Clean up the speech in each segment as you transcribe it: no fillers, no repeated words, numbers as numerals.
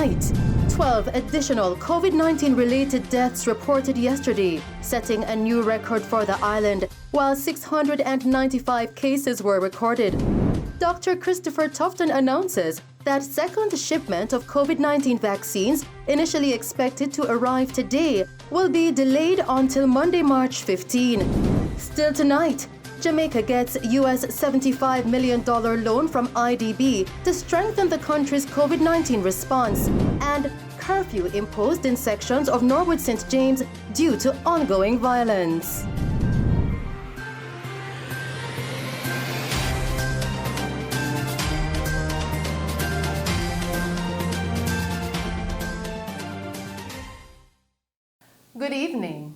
tonight. 12 additional COVID-19 related deaths reported yesterday, setting a new record for the island, while 695 cases were recorded. Dr. Christopher Tufton announces that second shipment of COVID-19 vaccines, initially expected to arrive today, will be delayed until Monday, March 15. Still tonight, Jamaica gets US $75 million loan from IDB to strengthen the country's COVID-19 response, and curfew imposed in sections of Norwood St. James due to ongoing violence. Good evening.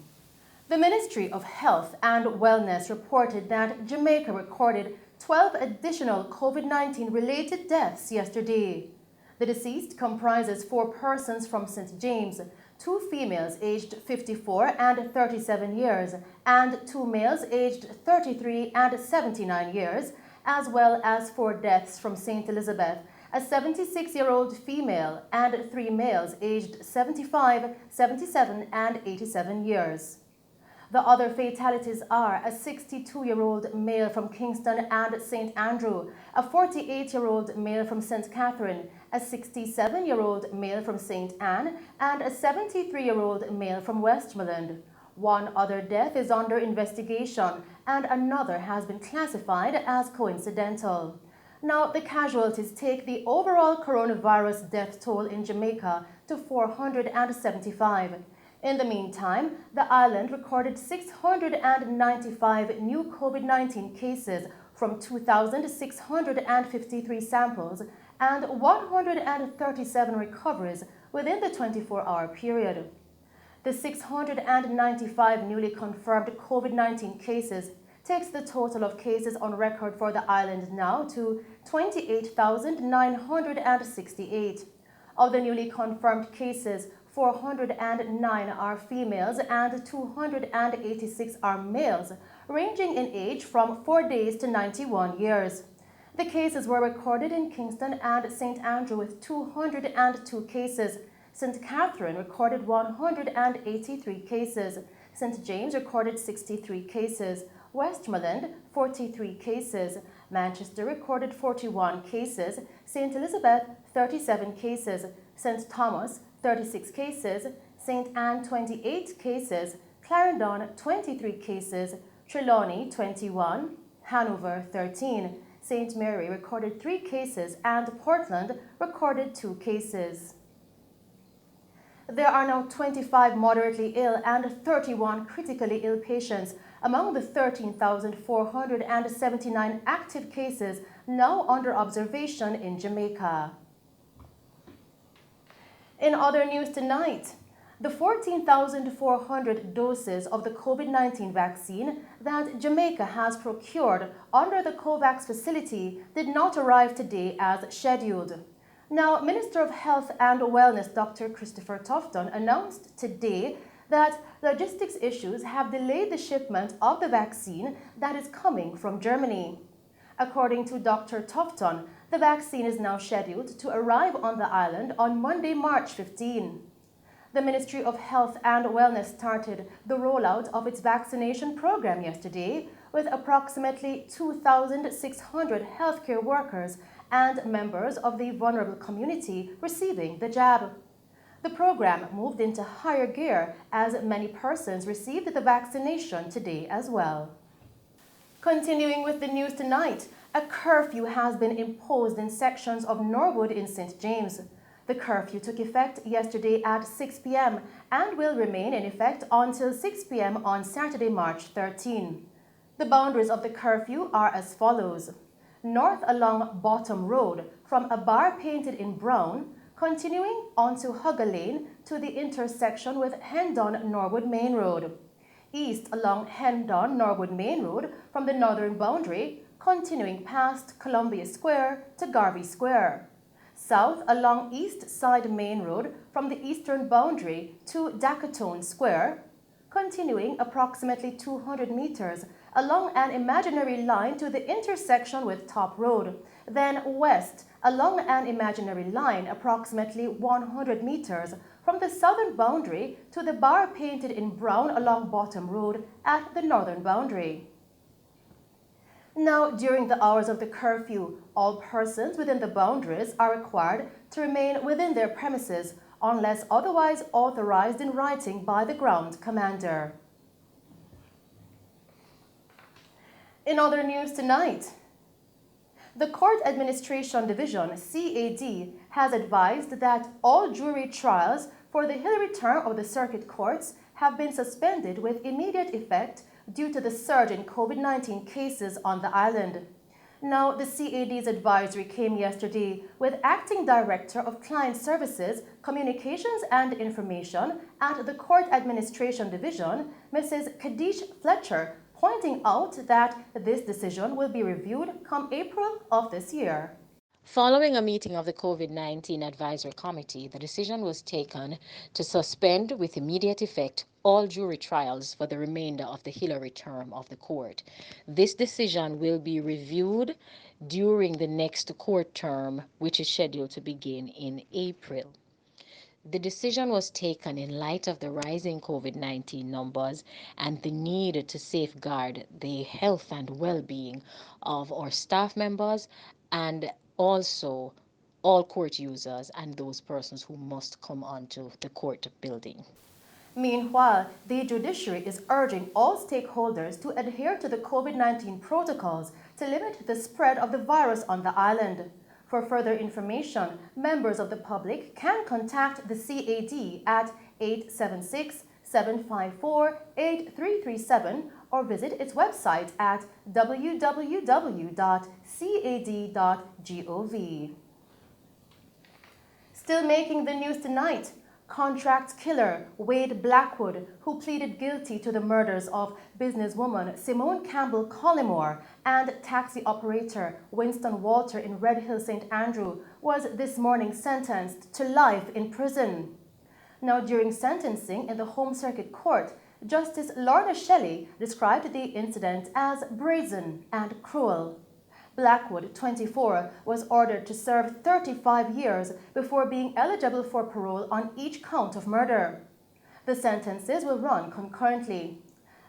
The Ministry of Health and Wellness reported that Jamaica recorded 12 additional COVID-19 related deaths yesterday. The deceased comprises 4 persons from St. James, 2 females aged 54 and 37 years, and 2 males aged 33 and 79 years, as well as 4 deaths from St. Elizabeth, a 76-year-old female, and 3 males aged 75, 77, and 87 years. The other fatalities are a 62-year-old male from Kingston and St. Andrew, a 48-year-old male from St. Catherine, a 67-year-old male from St. Anne, and a 73-year-old male from Westmoreland. 1 other death is under investigation, and another has been classified as coincidental. Now, the casualties take the overall coronavirus death toll in Jamaica to 475. In the meantime, the island recorded 695 new COVID-19 cases from 2,653 samples and 137 recoveries within the 24-hour period. The 695 newly confirmed COVID-19 cases takes the total of cases on record for the island now to 28,968. Of the newly confirmed cases, 409 are females and 286 are males, ranging in age from 4 days to 91 years. The cases were recorded in Kingston and St. Andrew with 202 cases. St. Catherine recorded 183 cases. St. James recorded 63 cases. Westmoreland, 43 cases. Manchester recorded 41 cases. St. Elizabeth, 37 cases. St. Thomas, 36 cases. St. Anne, 28 cases. Clarendon, 23 cases. Trelawney, 21. Hanover, 13. St. Mary recorded 3 cases, and Portland recorded 2 cases. There are now 25 moderately ill and 31 critically ill patients among the 13,479 active cases now under observation in Jamaica. In other news tonight, the 14,400 doses of the COVID-19 vaccine that Jamaica has procured under the COVAX facility did not arrive today as scheduled. Now, Minister of Health and Wellness Dr. Christopher Tufton announced today that logistics issues have delayed the shipment of the vaccine that is coming from Germany. According to Dr. Tufton, the vaccine is now scheduled to arrive on the island on Monday, March 15. The Ministry of Health and Wellness started the rollout of its vaccination program yesterday, with approximately 2,600 healthcare workers and members of the vulnerable community receiving the jab. The program moved into higher gear as many persons received the vaccination today as well. Continuing with the news tonight, a curfew has been imposed in sections of Norwood in St. James. The curfew took effect yesterday at 6 p.m. and will remain in effect until 6 p.m. on Saturday, March 13. The boundaries of the curfew are as follows. North along Bottom Road from a bar painted in brown, continuing onto Hugger Lane to the intersection with Hendon-Norwood Main Road. East along Hendon-Norwood Main Road from the northern boundary, continuing past Columbia Square to Garvey Square. South along East Side Main Road from the eastern boundary to Dacatone Square, continuing approximately 200 meters along an imaginary line to the intersection with Top Road, then west along an imaginary line approximately 100 meters from the southern boundary to the bar painted in brown along Bottom Road at the northern boundary. Now, during the hours of the curfew, all persons within the boundaries are required to remain within their premises unless otherwise authorized in writing by the ground commander. In other news tonight, the Court Administration Division, CAD, has advised that all jury trials for the Hillary term of the circuit courts have been suspended with immediate effect due to the surge in COVID-19 cases on the island. Now, the CAD's advisory came yesterday with Acting Director of Client Services, Communications and Information at the Court Administration Division, Mrs. Kadish Fletcher, pointing out that this decision will be reviewed come April of this year. Following a meeting of the COVID-19 Advisory Committee, the decision was taken to suspend with immediate effect all jury trials for the remainder of the Hillary term of the court. This decision will be reviewed during the next court term, which is scheduled to begin in April. The decision was taken in light of the rising COVID-19 numbers and the need to safeguard the health and well-being of our staff members and also all court users and those persons who must come onto the court building. Meanwhile, the judiciary is urging all stakeholders to adhere to the COVID-19 protocols to limit the spread of the virus on the island. For further information, members of the public can contact the CAD at 876-754-8337 or visit its website at www.cad.gov. Still making the news tonight, contract killer Wade Blackwood, who pleaded guilty to the murders of businesswoman Simone Campbell Collymore and taxi operator Winston Walter in Red Hill, St. Andrew, was this morning sentenced to life in prison. Now, during sentencing in the Home Circuit Court, Justice Lorna Shelley described the incident as brazen and cruel. Blackwood, 24, was ordered to serve 35 years before being eligible for parole on each count of murder. The sentences will run concurrently.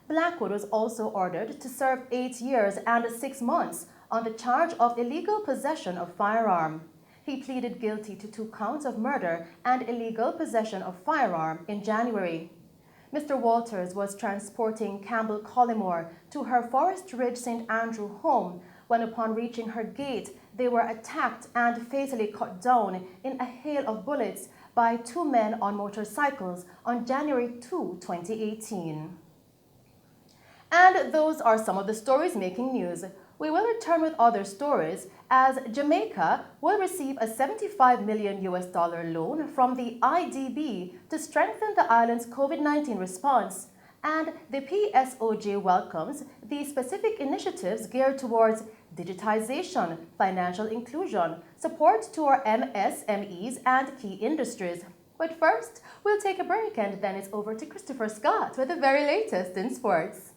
Blackwood was also ordered to serve 8 years and 6 months on the charge of illegal possession of firearm. He pleaded guilty to 2 counts of murder and illegal possession of firearm in January. Mr. Walters was transporting Campbell Collymore to her Forest Ridge St. Andrew home when, upon reaching her gate, they were attacked and fatally cut down in a hail of bullets by 2 men on motorcycles on January 2, 2018. And those are some of the stories making news. We will return with other stories as Jamaica will receive a $75 million loan from the IDB to strengthen the island's COVID-19 response. And the PSOJ welcomes the specific initiatives geared towards digitization, financial inclusion, support to our MSMEs and key industries. But first, we'll take a break and then it's over to Christopher Scott with the very latest in sports.